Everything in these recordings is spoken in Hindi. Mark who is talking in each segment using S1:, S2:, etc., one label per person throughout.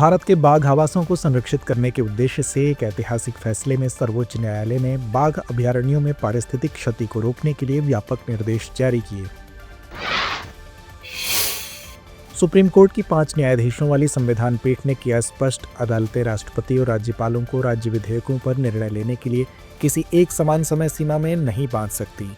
S1: भारत के बाघ आवासों को संरक्षित करने के उद्देश्य से एक ऐतिहासिक फैसले में सर्वोच्च न्यायालय ने बाघ अभयारण्यों में पारिस्थितिक क्षति को रोकने के लिए व्यापक निर्देश जारी किए। सुप्रीम कोर्ट की 5 न्यायाधीशों वाली संविधान पीठ ने किया स्पष्ट, अदालतें राष्ट्रपति और राज्यपालों को राज्य विधेयकों पर निर्णय लेने के लिए किसी एक समान समय सीमा में नहीं बांध सकती।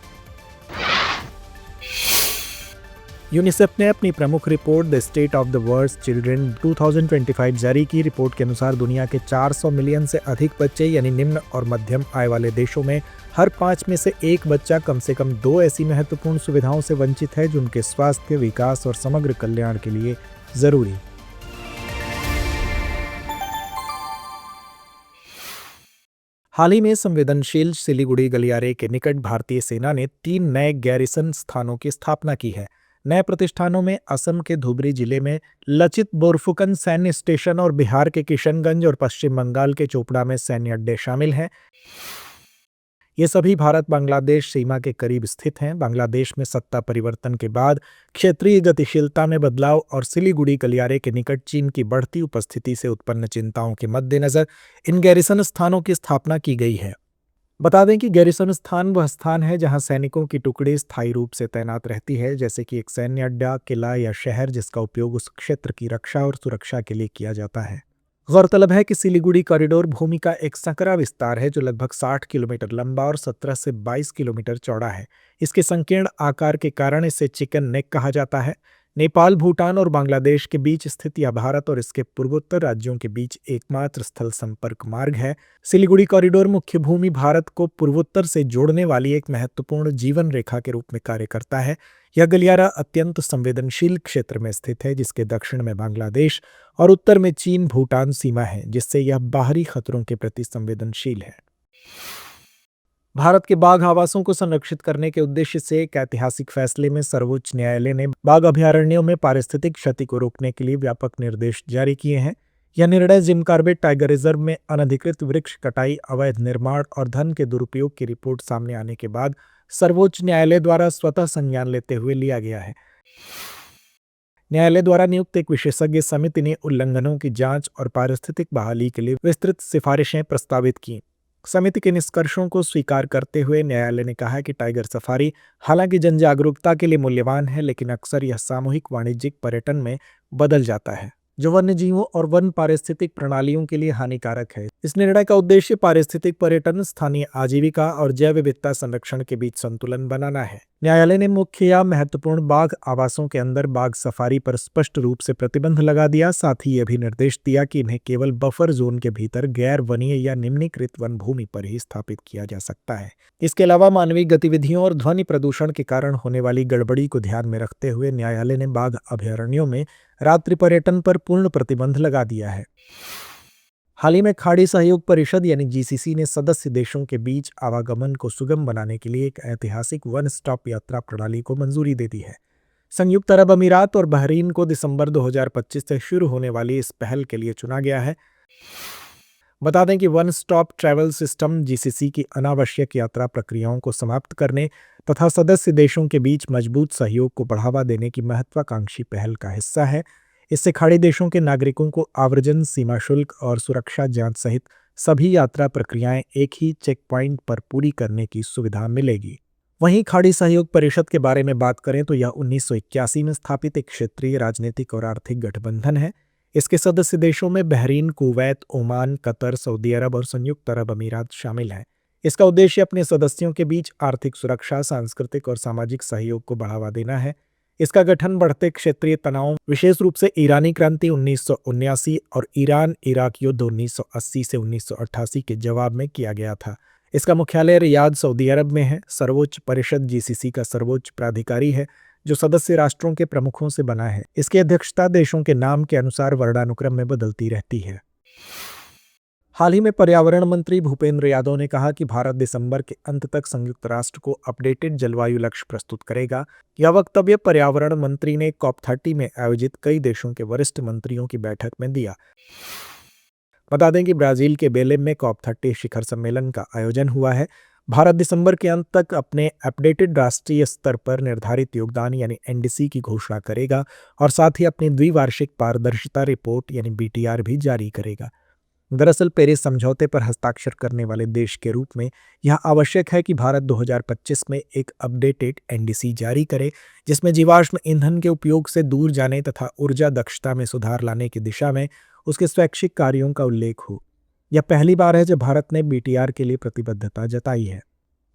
S1: यूनिसेफ ने अपनी प्रमुख report the state of the world's children 2025 जारी की। रिपोर्ट के अनुसार दुनिया के 400 मिलियन से अधिक बच्चे यानी निम्न और मध्यम आय वाले देशों में हर 5 में से एक बच्चा कम से कम 2 ऐसी महत्वपूर्ण सुविधाओं से वंचित है जो उनके स्वास्थ्य, विकास और समग्र कल्याण के लिए जरूरी। हाल ही में संवेदनशील सिलीगुड़ी गलियारे के निकट भारतीय सेना ने 3 नए गैरिसन स्थानों की स्थापना की है। नए प्रतिष्ठानों में असम के धुबरी जिले में लचित बोरफुकन सैन्य स्टेशन और बिहार के किशनगंज और पश्चिम बंगाल के चोपड़ा में सैन्य अड्डे शामिल हैं। ये सभी भारत बांग्लादेश सीमा के करीब स्थित हैं। बांग्लादेश में सत्ता परिवर्तन के बाद क्षेत्रीय गतिशीलता में बदलाव और सिलीगुड़ी गलियारे के निकट चीन की बढ़ती उपस्थिति से उत्पन्न चिंताओं के मद्देनजर इन गैरिसन स्थानों की स्थापना की गई है। बता दें कि गैरिसन स्थान वह स्थान है जहां सैनिकों की टुकड़ी स्थायी रूप से तैनात रहती है, जैसे कि एक सैन्य अड्डा, किला या शहर जिसका उपयोग उस क्षेत्र की रक्षा और सुरक्षा के लिए किया जाता है। गौरतलब है कि सिलीगुड़ी कॉरिडोर भूमि का एक संकरा विस्तार है जो लगभग 60 किलोमीटर लंबा और 17 से 22 किलोमीटर चौड़ा है। इसके संकीर्ण आकार के कारण इसे चिकन नेक कहा जाता है। नेपाल, भूटान और बांग्लादेश के बीच स्थित यह भारत और इसके पूर्वोत्तर राज्यों के बीच एकमात्र स्थल संपर्क मार्ग है। सिलीगुड़ी कॉरिडोर मुख्य भूमि भारत को पूर्वोत्तर से जोड़ने वाली एक महत्वपूर्ण जीवन रेखा के रूप में कार्य करता है। यह गलियारा अत्यंत संवेदनशील क्षेत्र में स्थित है जिसके दक्षिण में बांग्लादेश और उत्तर में चीन भूटान सीमा है, जिससे यह बाहरी खतरों के प्रति संवेदनशील है। भारत के बाघ आवासों को संरक्षित करने के उद्देश्य से एक ऐतिहासिक फैसले में सर्वोच्च न्यायालय ने बाघ अभयारण्यों में पारिस्थितिक क्षति को रोकने के लिए व्यापक निर्देश जारी किए हैं। यह निर्णय जिम कॉर्बेट टाइगर रिजर्व में अनधिकृत वृक्ष कटाई, अवैध निर्माण और धन के दुरुपयोग की रिपोर्ट सामने आने के बाद सर्वोच्च न्यायालय द्वारा स्वतः संज्ञान लेते हुए लिया गया है। न्यायालय द्वारा नियुक्त एक विशेषज्ञ समिति ने उल्लंघनों की जांच और पारिस्थितिक बहाली के लिए विस्तृत सिफारिशें प्रस्तावित की। समिति के निष्कर्षों को स्वीकार करते हुए न्यायालय ने कहा कि टाइगर सफारी हालांकि जन जागरूकता के लिए मूल्यवान है, लेकिन अक्सर यह सामूहिक वाणिज्यिक पर्यटन में बदल जाता है जो वन्यजीवों और वन पारिस्थितिक प्रणालियों के लिए हानिकारक है। इस निर्णय का उद्देश्य पारिस्थितिक पर्यटन, स्थानीय आजीविका और जैव विविधता संरक्षण के बीच संतुलन बनाना है। न्यायालय ने मुख्य या महत्वपूर्ण बाघ आवासों के अंदर बाघ सफारी पर स्पष्ट रूप से प्रतिबंध लगा दिया। साथ ही यह भी निर्देश दिया कि इन्हें केवल बफर जोन के भीतर गैर वनीय या निम्नीकृत वन भूमि पर ही स्थापित किया जा सकता है। इसके अलावा मानवीय गतिविधियों और ध्वनि प्रदूषण के कारण होने वाली गड़बड़ी को ध्यान में रखते हुए न्यायालय ने बाघ अभयारण्यों में रात्रि पर्यटन पर पूर्ण प्रतिबंध लगा दिया है। हाल ही में खाड़ी सहयोग परिषद यानी जीसीसी ने सदस्य देशों के बीच आवागमन को सुगम बनाने के लिए एक ऐतिहासिक वन स्टॉप यात्रा प्रणाली को मंजूरी दे दी है। संयुक्त अरब अमीरात और बहरीन को दिसंबर 2025 से शुरू होने वाली इस पहल के लिए चुना गया है। बता दें कि one stop travel system GCC की अनावश्यक यात्रा प्रक्रियाओं को समाप्त करने तथा सदस्य देशों के बीच मजबूत सहयोग को बढ़ावा देने की महत्वाकांक्षी पहल का हिस्सा है। इससे खाड़ी देशों के नागरिकों को आव्रजन, सीमा शुल्क और सुरक्षा जांच सहित सभी यात्रा प्रक्रियाएं एक ही चेक पॉइंट पर पूरी करने की सुविधा मिलेगी। वहीं खाड़ी सहयोग परिषद के बारे में बात करें तो यह 1981 में स्थापित एक क्षेत्रीय राजनीतिक और आर्थिक गठबंधन है। इसके सदस्य देशों में Bahrain, Kuwait, Oman, Qatar, Saudi Arabia और संयुक्त अरब अमीरात शामिल हैं। इसका उद्देश्य अपने सदस्यों के बीच आर्थिक सुरक्षा, सांस्कृतिक और सामाजिक सहयोग को बढ़ावा देना है। इसका गठन बढ़ते क्षेत्रीय तनाव, विशेष रूप से ईरानी क्रांति 1979 और ईरान-इराक युद्ध 1980 से 1988 के जवाब में किया गया था। इसका मुख्यालय रियाद, सऊदी अरब में है। सर्वोच्च परिषद जीसीसी का सर्वोच्च प्राधिकारी है जो सदस्य राष्ट्रों के प्रमुखों से बना है। इसकी अध्यक्षता देशों के नाम के अनुसार वर्णानुक्रम में बदलती रहती है। हाल ही में पर्यावरण मंत्री भूपेंद्र यादव ने कहा कि भारत दिसंबर के अंत तक संयुक्त राष्ट्र को अपडेटेड जलवायु लक्ष्य प्रस्तुत करेगा। यह वक्तव्य पर्यावरण मंत्री ने COP30 में आयोजित कई देशों के वरिष्ठ मंत्रियों की बैठक में दिया। बता दें कि ब्राजील के बेलेम में COP30 शिखर सम्मेलन का आयोजन हुआ है। भारत दिसंबर के अंत तक अपने अपडेटेड राष्ट्रीय स्तर पर निर्धारित योगदान यानी NDC की घोषणा करेगा और साथ ही अपनी द्विवार्षिक पारदर्शिता रिपोर्ट यानी BTR भी जारी करेगा। दरअसल पेरिस समझौते पर हस्ताक्षर करने वाले देश के रूप में यह आवश्यक है कि भारत 2025 में एक अपडेटेड NDC जारी करे, जिसमें जीवाश्म ईंधन के उपयोग से दूर जाने तथा ऊर्जा दक्षता में सुधार लाने की दिशा में उसके स्वैच्छिक कार्यों का उल्लेख हो। यह पहली बार है जब भारत ने BTR के लिए प्रतिबद्धता जताई है।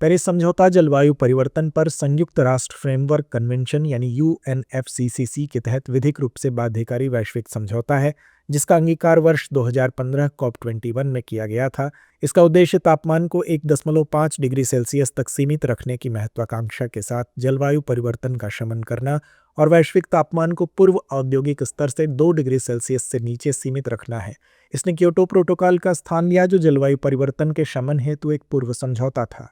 S1: पेरिस समझौता जलवायु परिवर्तन पर संयुक्त राष्ट्र फ्रेमवर्क कन्वेंशन यानी UNFCCC के तहत विधिक रूप से बाध्यकारी वैश्विक समझौता है, जिसका अंगीकार वर्ष 2015 COP21 में किया गया था। इसका उद्देश्य तापमान को 1.5 डिग्री सेल्सियस तक सीमित रखने की महत्वाकांक्षा के साथ जलवायु परिवर्तन का शमन करना और वैश्विक तापमान को पूर्व औद्योगिक स्तर से 2 डिग्री सेल्सियस से नीचे सीमित रखना है। इसने क्योटो प्रोटोकॉल का स्थान लिया, जो जलवायु परिवर्तन के शमन हेतु एक पूर्व समझौता था।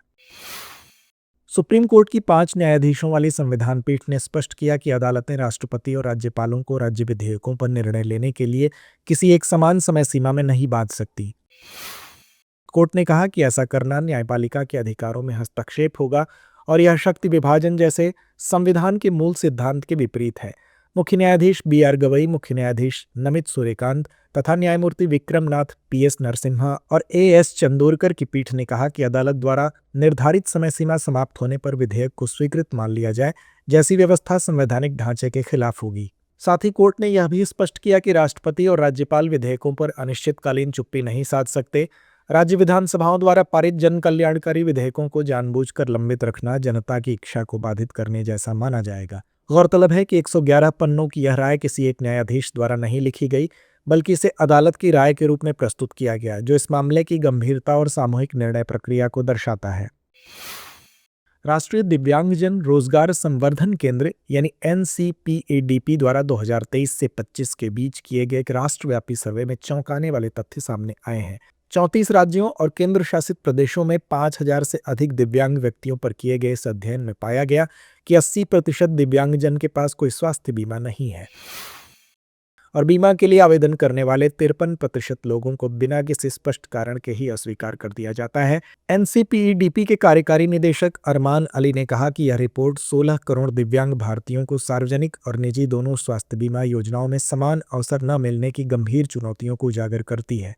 S1: सुप्रीम कोर्ट की 5 न्यायाधीशों वाली संविधान पीठ ने स्पष्ट किया कि अदालतें राष्ट्रपति और राज्यपालों को राज्य विधेयकों पर निर्णय लेने के लिए किसी एक समान समय सीमा में नहीं बांध सकती। कोर्ट ने कहा कि ऐसा करना न्यायपालिका के अधिकारों में हस्तक्षेप होगा और यह शक्ति विभाजन जैसे संविधान के मूल सिद्धांत के विपरीत है। मुख्य न्यायाधीश BR गवई, मुख्य न्यायाधीश नमित सूर्यकांत तथा न्यायमूर्ति विक्रमनाथ, PS नरसिम्हा और AS चंदोरकर की पीठ ने कहा कि अदालत द्वारा निर्धारित समय सीमा समाप्त होने पर विधेयक को स्वीकृत मान लिया जाए, जैसी व्यवस्था संवैधानिक ढांचे के खिलाफ होगी। साथ ही कोर्ट ने यह भी स्पष्ट किया कि राष्ट्रपति और राज्यपाल विधेयकों पर अनिश्चितकालीन चुप्पी नहीं साध सकते। राज्य विधानसभाओं द्वारा पारित जन कल्याणकारी विधेयकों को जानबूझकर लंबित रखना जनता की इच्छा को बाधित करने जैसा माना जाएगा। गौरतलब है कि 111 पन्नों की यह राय किसी एक न्यायाधीश द्वारा नहीं लिखी गई, बल्कि इसे अदालत की राय के रूप में प्रस्तुत किया गया, जो इस मामले की गंभीरता और सामूहिक निर्णय प्रक्रिया को दर्शाता है। राष्ट्रीय दिव्यांगजन रोजगार संवर्धन केंद्र यानी NCPADP द्वारा 2023 से 25 के बीच किए गए एक राष्ट्रव्यापी सर्वे में चौंकाने वाले तथ्य सामने आए हैं। 34 राज्यों और केंद्र शासित प्रदेशों में 5,000 से अधिक दिव्यांग व्यक्तियों पर किए गए इस अध्ययन में पाया गया कि 80% दिव्यांगजन के पास कोई स्वास्थ्य बीमा नहीं है और बीमा के लिए आवेदन करने वाले 53% लोगों को बिना किसी स्पष्ट कारण के ही अस्वीकार कर दिया जाता है। NCPEDP के कार्यकारी निदेशक अरमान अली ने कहा कि यह रिपोर्ट 16 करोड़ दिव्यांग भारतीयों को सार्वजनिक और निजी दोनों स्वास्थ्य बीमा योजनाओं में समान अवसर न मिलने की गंभीर चुनौतियों को उजागर करती है।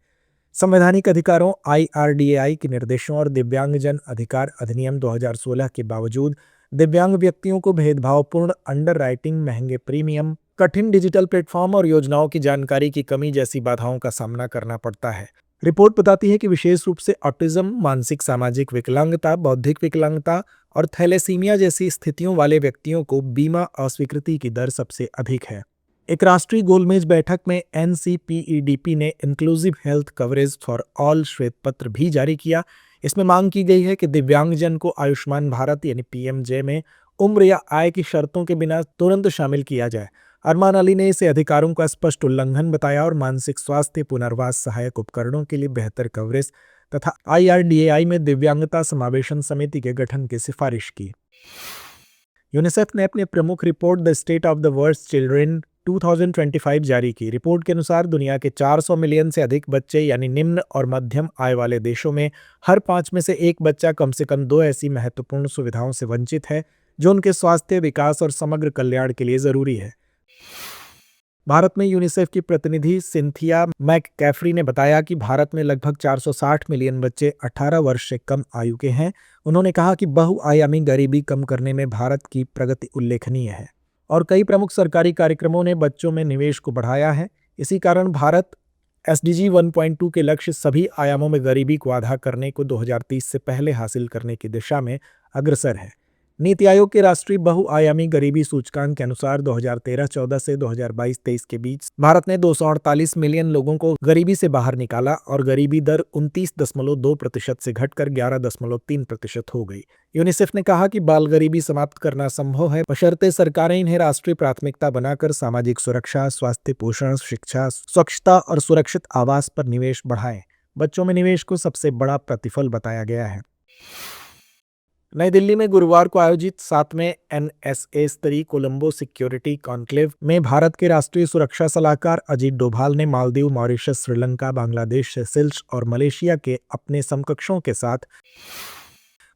S1: संवैधानिक अधिकारों IRDAI के निर्देशों और दिव्यांगजन अधिकार अधिनियम 2016 के बावजूद दिव्यांग व्यक्तियों को भेदभावपूर्ण अंडरराइटिंग, महंगे प्रीमियम, कठिन डिजिटल प्लेटफॉर्म और योजनाओं की जानकारी की कमी जैसी बाधाओं का सामना करना पड़ता है। रिपोर्ट बताती है कि विशेष रूप से ऑटिज्म, मानसिक सामाजिक विकलांगता, बौद्धिक विकलांगता और थैलेसीमिया जैसी स्थितियों वाले व्यक्तियों को बीमा अस्वीकृति की दर सबसे अधिक है। एक राष्ट्रीय गोलमेज बैठक में NCPEDP ने inclusive health coverage for all श्वेत पत्र भी जारी किया। इसमें मांग की गई है कि दिव्यांगजन को आयुष्मान भारत यानी PMJ में उम्र या आय की शर्तों के बिना तुरंत शामिल किया जाए। अरमान अली ने इसे अधिकारों का स्पष्ट उल्लंघन बताया और मानसिक स्वास्थ्य पुनर्वास सहायक उपकरणों के लिए बेहतर कवरेज तथा IRDAI में दिव्यांगता समावेशन समिति के गठन की सिफारिश की। यूनिसेफ ने अपनी प्रमुख report the state of the world's children 2025 जारी की। रिपोर्ट के अनुसार दुनिया के 400 मिलियन से अधिक बच्चे यानी निम्न और मध्यम आय वाले देशों में हर 5 में से एक बच्चा कम से कम 2 ऐसी महत्वपूर्ण सुविधाओं से वंचित है जो उनके स्वास्थ्य, विकास और समग्र कल्याण के लिए जरूरी है। भारत में यूनिसेफ की प्रतिनिधि सिंथिया मैककैफरी ने बताया कि भारत में लगभग 460 मिलियन बच्चे 18 वर्ष से कम आयु के हैं। उन्होंने कहा कि बहुआयामी गरीबी कम करने में भारत की प्रगति उल्लेखनीय है और कई प्रमुख सरकारी कार्यक्रमों ने बच्चों में निवेश को बढ़ाया है। इसी कारण भारत SDG 1.2 के लक्ष्य सभी आयामों में गरीबी को आधा करने को 2030 से पहले हासिल करने की दिशा में अग्रसर है। नीति आयोग के राष्ट्रीय बहुआयामी गरीबी सूचकांक के अनुसार 2013-14 से 2022-23 के बीच भारत ने 248 मिलियन लोगों को गरीबी से बाहर निकाला और गरीबी दर 29.2% से घटकर 11.3% हो गई। यूनिसेफ ने कहा कि बाल गरीबी समाप्त करना संभव है, बशर्ते सरकारें इन्हें राष्ट्रीय प्राथमिकता बनाकर सामाजिक सुरक्षा, स्वास्थ्य, पोषण, शिक्षा, स्वच्छता और सुरक्षित आवास पर निवेश बढ़ाएं। बच्चों में निवेश को सबसे बड़ा प्रतिफल बताया गया है। नई दिल्ली में गुरुवार को आयोजित 7वें NSA स्तरीय कोलंबो सिक्योरिटी कॉन्क्लेव में भारत के राष्ट्रीय सुरक्षा सलाहकार अजीत डोभाल ने मालदीव, मॉरिशस, श्रीलंका, बांग्लादेश, सेशेल्स और मलेशिया के अपने समकक्षों के साथ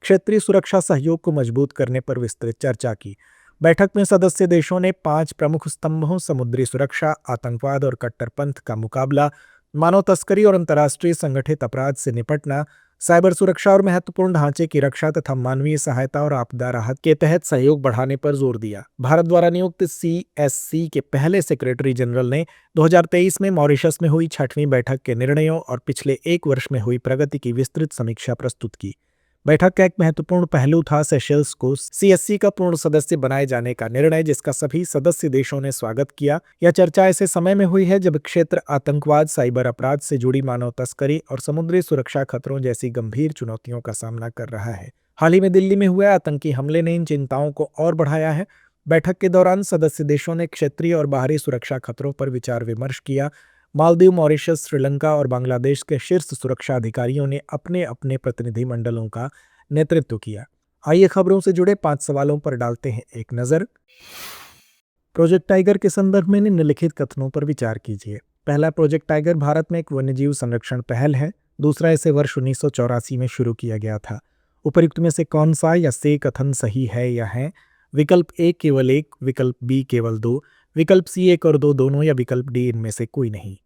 S1: क्षेत्रीय सुरक्षा सहयोग को मजबूत करने पर विस्तृत चर्चा की। बैठक में सदस्य देशों ने 5 प्रमुख स्तंभों समुद्री सुरक्षा, आतंकवाद और कट्टरपंथ का मुकाबला, मानव तस्करी और अंतर्राष्ट्रीय संगठित अपराध से निपटना, साइबर सुरक्षा और महत्वपूर्ण ढांचे की रक्षा तथा मानवीय सहायता और आपदा राहत के तहत सहयोग बढ़ाने पर जोर दिया। भारत द्वारा नियुक्त CSC के पहले सेक्रेटरी जनरल ने 2023 में मॉरिशस में हुई 6वीं बैठक के निर्णयों और पिछले 1 वर्ष में हुई प्रगति की विस्तृत समीक्षा प्रस्तुत की। बैठक का एक महत्वपूर्ण पहलू था सेशेल्स को CSC का पूर्ण सदस्य बनाए जाने का निर्णय, जिसका सभी सदस्य देशों ने स्वागत किया। यह चर्चा ऐसे समय में हुई है जब क्षेत्र आतंकवाद, साइबर अपराध से जुड़ी मानव तस्करी और समुद्री सुरक्षा खतरों जैसी गंभीर चुनौतियों का सामना कर रहा है। हाल ही में दिल्ली में हुए आतंकी हमले ने इन चिंताओं को और बढ़ाया है। बैठक के दौरान सदस्य देशों ने क्षेत्रीय और बाहरी सुरक्षा खतरों पर विचार विमर्श किया। मालदीव, मॉरिशस, श्रीलंका और बांग्लादेश के शीर्ष सुरक्षा अधिकारियों ने अपने अपने प्रतिनिधिमंडलों का नेतृत्व किया। आइए खबरों से जुड़े 5 सवालों पर डालते हैं एक नजर। प्रोजेक्ट टाइगर के संदर्भ में निम्नलिखित कथनों पर विचार कीजिए। पहला, प्रोजेक्ट टाइगर भारत में एक वन्यजीव संरक्षण पहल है। दूसरा, इसे वर्ष 1984 में शुरू किया गया था। उपर्युक्त में से कौन सा या से कथन सही है या है? विकल्प ए केवल 1, विकल्प बी केवल 2, विकल्प सी 1 और 2 दोनों, या विकल्प डी इनमें से कोई नहीं।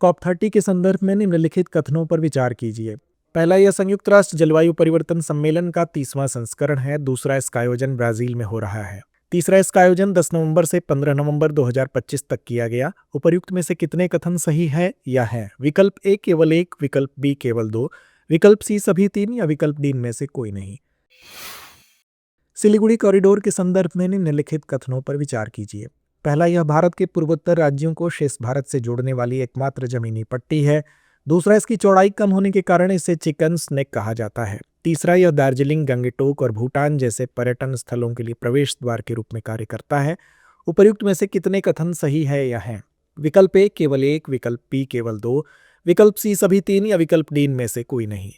S1: COP30 के संदर्भ में निम्नलिखित कथनों पर विचार कीजिए। पहला, यह संयुक्त राष्ट्र जलवायु परिवर्तन सम्मेलन का 30वां संस्करण है। दूसरा, इसका आयोजन ब्राजील में हो रहा है। तीसरा, इसका आयोजन 10 नवंबर से 15 नवंबर 2025 तक किया गया। उपर्युक्त में से कितने कथन सही है या है? विकल्प ए केवल 1, विकल्प बी केवल 2, विकल्प सी सभी 3, या विकल्प डी इनमें से कोई नहीं। सिलीगुड़ी कॉरिडोर के संदर्भ में निम्नलिखित कथनों पर विचार कीजिए। पहला, यह भारत के पूर्वोत्तर राज्यों को शेष भारत से जोड़ने वाली एकमात्र जमीनी पट्टी है। दूसरा, इसकी चौड़ाई कम होने के कारण इसे चिकन स्नेक कहा जाता है। तीसरा, यह दार्जिलिंग, गंगटोक और भूटान जैसे पर्यटन स्थलों के लिए प्रवेश द्वार के रूप में कार्य करता है। उपर्युक्त में से कितने कथन सही है या हैं? विकल्प ए केवल 1, विकल्प बी केवल 2, विकल्प सी सभी 3, या विकल्प डी इनमें से कोई नहीं।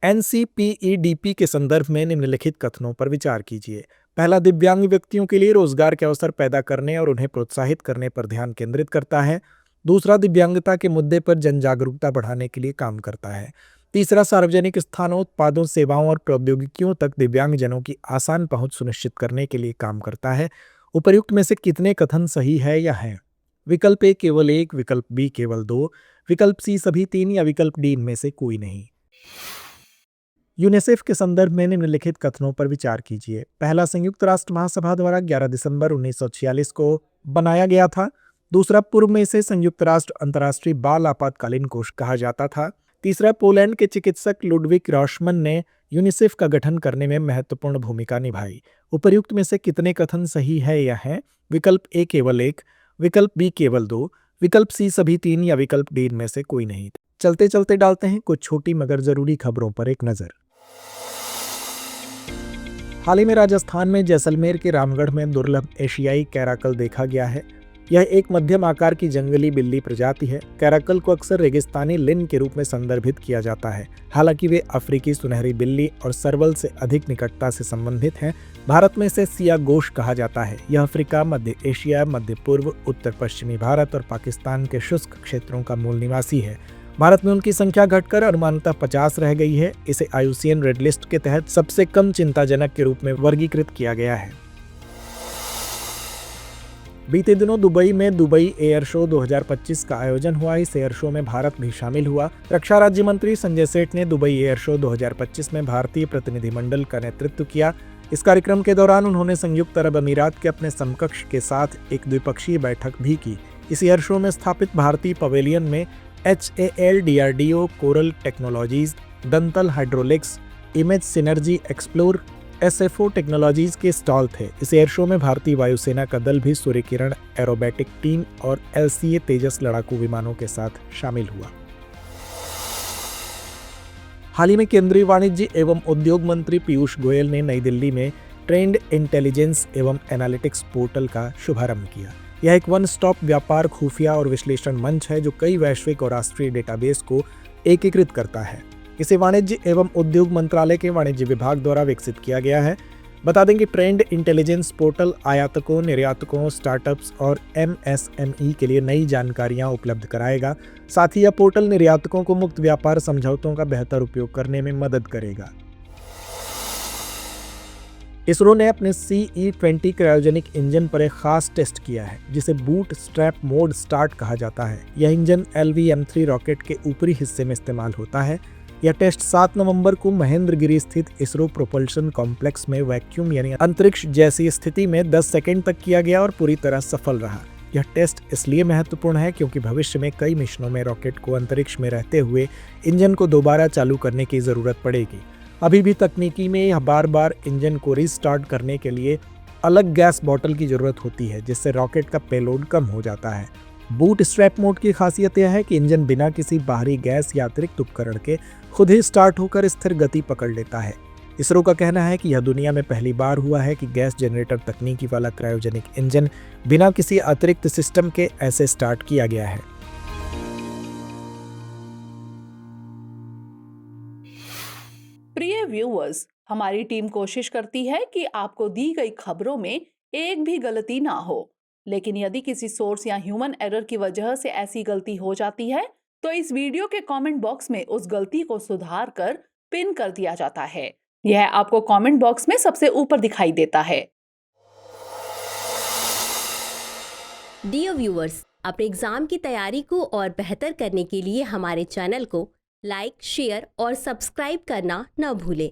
S1: NCPEDP के संदर्भ में निम्नलिखित कथनों पर विचार कीजिए। पहला, दिव्यांग व्यक्तियों के लिए रोजगार के अवसर पैदा करने और उन्हें प्रोत्साहित करने पर ध्यान केंद्रित करता है। दूसरा, दिव्यांगता के मुद्दे पर जन जागरूकता बढ़ाने के लिए काम करता है। तीसरा, सार्वजनिक स्थानों, उत्पादों, सेवाओं और प्रौद्योगिकियों तक दिव्यांगजनों की आसान पहुंच सुनिश्चित करने के लिए काम करता है। उपर्युक्त में से कितने कथन सही है या हैं? विकल्प ए केवल 1, विकल्प बी केवल 2, विकल्प सी सभी 3, या विकल्प डी इनमें से कोई नहीं। यूनिसेफ के संदर्भ में निम्नलिखित कथनों पर विचार कीजिए। पहला, संयुक्त राष्ट्र महासभा द्वारा 11 दिसंबर 1946 को बनाया गया था। दूसरा, पूर्व में इसे संयुक्त राष्ट्र अंतर्राष्ट्रीय बाल आपातकालीन कोष कहा जाता था। तीसरा, पोलैंड के चिकित्सक लुडविग रॉशमन ने यूनिसेफ का गठन करने में महत्वपूर्ण भूमिका निभाई। उपर्युक्त में से कितने कथन सही है या हैं? विकल्प ए केवल 1, विकल्प बी केवल 2, विकल्प सी सभी 3, या विकल्प डी इनमें से कोई नहीं। चलते चलते डालते हैं कुछ छोटी मगर जरूरी खबरों पर एक नजर। हाल ही में राजस्थान में जैसलमेर के रामगढ़ में दुर्लभ एशियाई कैराकल देखा गया है। यह एक मध्यम आकार की जंगली बिल्ली प्रजाति है। कैराकल को अक्सर रेगिस्तानी लिन के रूप में संदर्भित किया जाता है। हालांकि वे अफ्रीकी सुनहरी बिल्ली और सरवल से अधिक निकटता से संबंधित हैं। भारत में इसे सिया गोश कहा जाता है। यह अफ्रीका, मध्य एशिया, मध्य पूर्व, उत्तर पश्चिमी भारत और पाकिस्तान के शुष्क क्षेत्रों का मूल निवासी है। भारत में उनकी संख्या घटकर अनुमानतः 50 रह गई है। इसे IUCN रेड लिस्ट के तहत सबसे कम चिंताजनक के रूप में वर्गीकृत किया गया है। बीते दिनों दुबई में दुबई एयर शो 2025 का आयोजन हुआ। इस एयर शो में भारत भी शामिल हुआ। रक्षा राज्य मंत्री संजय सेठ ने दुबई एयर शो 2025 में भारतीय प्रतिनिधिमंडल का नेतृत्व किया। इस कार्यक्रम के दौरान उन्होंने संयुक्त अरब अमीरात के अपने समकक्ष के साथ एक द्विपक्षीय बैठक भी की। इस एयर शो में स्थापित भारतीय पवेलियन में HAL, DRDO, coral technologies, Dantal hydraulics, image synergy explore, SFO technologies के स्टॉल थे। इस एयर शो में भारतीय वायुसेना का दल भी सूर्य किरण एरोबैटिक टीम और LCA तेजस लड़ाकू विमानों के साथ शामिल हुआ। हाल ही में केंद्रीय वाणिज्य एवं उद्योग मंत्री पीयूष गोयल ने नई दिल्ली में ट्रेंड इंटेलिजेंस एवं एनालिटिक्स पोर्टल का शुभारंभ किया। यह एक वन स्टॉप व्यापार, खुफिया और विश्लेषण मंच है जो कई वैश्विक और राष्ट्रीय डेटाबेस को एकीकृत करता है। इसे वाणिज्य एवं उद्योग मंत्रालय के वाणिज्य विभाग द्वारा विकसित किया गया है। बता दें कि ट्रेंड इंटेलिजेंस पोर्टल आयातकों, निर्यातकों, स्टार्टअप्स और MSME के लिए नई जानकारियां उपलब्ध कराएगा। साथ ही यह पोर्टल निर्यातकों को मुक्त व्यापार समझौतों का बेहतर उपयोग करने में मदद करेगा। इसरो ने अपने CE-20 क्रायोजेनिक इंजन पर एक खास टेस्ट किया है, जिसे बूट स्ट्रैप मोड स्टार्ट कहा जाता है। यह इंजन LV-M3 रॉकेट के ऊपरी हिस्से में इस्तेमाल होता है। यह टेस्ट 7 नवंबर को महेंद्रगिरी स्थित इसरो प्रोपल्शन कॉम्प्लेक्स में वैक्यूम यानी अंतरिक्ष जैसी स्थिति में 10 सेकंड तक किया गया और पूरी तरह सफल रहा। यह टेस्ट इसलिए महत्वपूर्ण है क्योंकि भविष्य में कई मिशनों में रॉकेट को अंतरिक्ष में रहते हुए इंजन को दोबारा चालू करने की जरूरत पड़ेगी। अभी भी तकनीकी में यह बार बार इंजन को रीस्टार्ट करने के लिए अलग गैस बॉटल की जरूरत होती है, जिससे रॉकेट का पेलोड कम हो जाता है। बूट स्ट्रैप मोड की खासियत यह है कि इंजन बिना किसी बाहरी गैस या अतिरिक्त उपकरण के खुद ही स्टार्ट होकर स्थिर गति पकड़ लेता है। इसरो का कहना है कि यह दुनिया में पहली बार हुआ है कि गैस जनरेटर तकनीकी वाला क्रायोजेनिक इंजन बिना किसी अतिरिक्त सिस्टम के ऐसे स्टार्ट किया गया है।
S2: प्रिय व्यूअर्स, हमारी टीम कोशिश करती है कि आपको दी गई खबरों में एक भी गलती ना हो, लेकिन यदि किसी सोर्स या ह्यूमन एरर की वजह से ऐसी गलती हो जाती है तो इस वीडियो के कमेंट बॉक्स में उस गलती को सुधार कर पिन कर दिया जाता है। यह आपको कमेंट बॉक्स में सबसे ऊपर दिखाई देता है।
S3: डियर व्यूअर्स, अपने एग्जाम की तैयारी को और बेहतर करने के लिए हमारे चैनल को लाइक, शेयर और सब्सक्राइब करना न भूलें।